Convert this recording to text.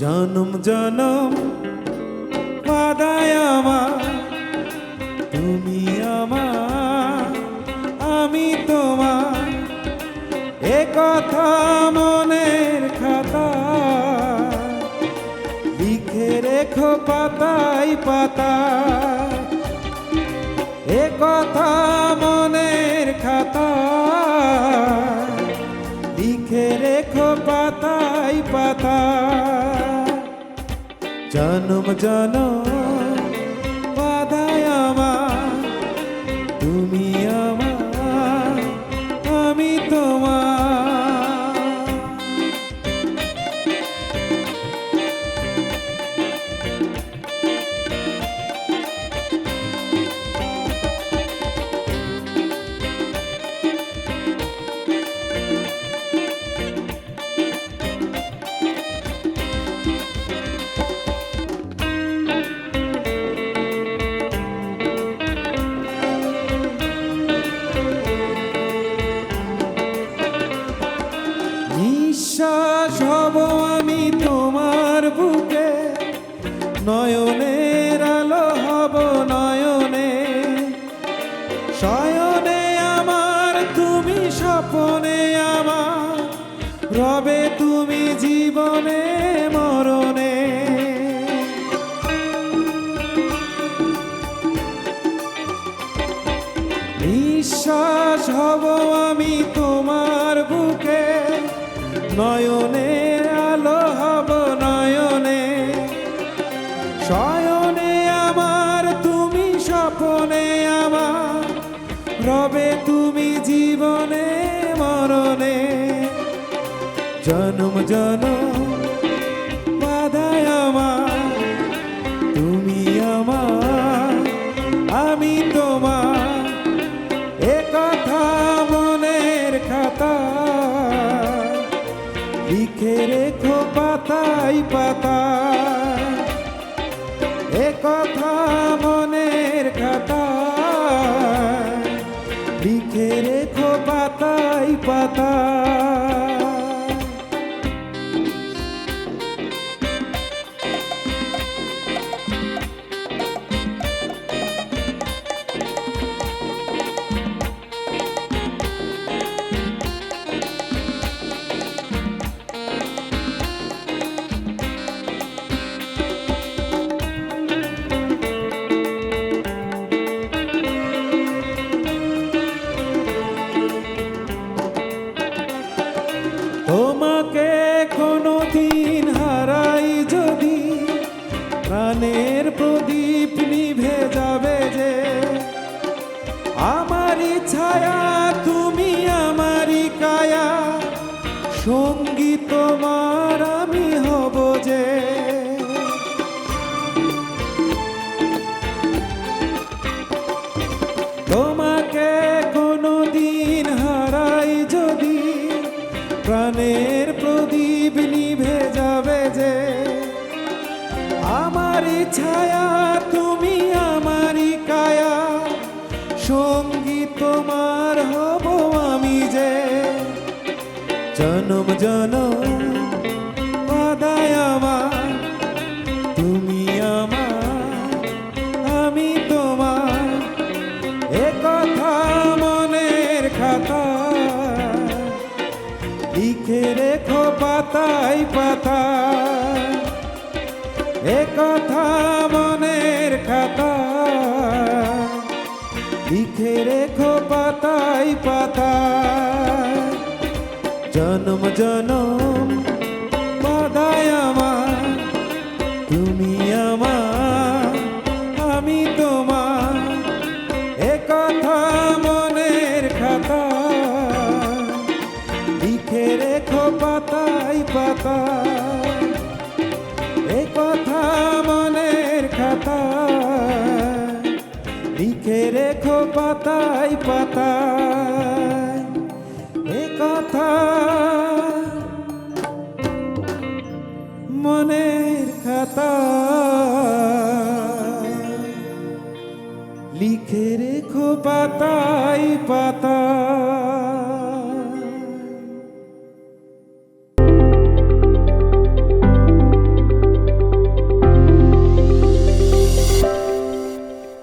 জনম জনম বাদায় আমার, তুমি আমার আমি তোমার, এ কথা মনের খাতা লিখে রেখো পাতায় পাতায়, এ কথা মনের খাতা লিখে রেখো পাতায় পাতায়। জনম জনম বাধায় আমার, তুমি আমার আমি তোমার। নিঃশ্বাস হব আমি তোমার বুকে, নয়নের আলো হব নয়নে, শয়নে আমার তুমি স্বপনে আমার, রবে তুমি জীবনে মরণে। নিঃশ্বাস হব আমি তোমার বুকে, নয়নে আলো হব নয়নে, শয়নে আমার তুমি স্বপনে আমার, রবে তুমি জীবনে মরণে। জনম জনম বাধায় আমার, তুমি আমার আমি তোমার, এ কথা মনের খাতা লিখে রেখো পাতায় পাতায়, এ কথা মনের খাতা লিখে রেখো পাতায় পাতায়। তোমাকে কোনোদিন হারাই যদি, প্রাণের প্রদীপ নিভে যাবে যে, আমারই ছায়া তুমি আমারই কায়া, সঙ্গী তোমার আমি হব যে। তোমাকে কোনোদিন হারাই যদি, প্রাণের প্রদীপ নিভে যাবে যে, আমারই ছায়া তুমি আমারই কায়া, সঙ্গী তোমার হব আমি যে। জনম জনম বাধায় আমার, তুমি আমার আমি তোমার, এ কথা মনের খাতা লিখে রেখো পাতায় পাতায়, এ কথা মনের খাতা লিখে রেখো পাতায় পাতায়। জনম জনম বাধায় আমার, তুমি আমার আমি তোমার, এ কথা মনের খাতা লিখে রেখো পাতায় পাতায়, এ কথা মনের খাতা লিখে রেখো পাতায় পাতায়, এ কথা মনের খাতা লিখে রেখো পাতায় পাতায়।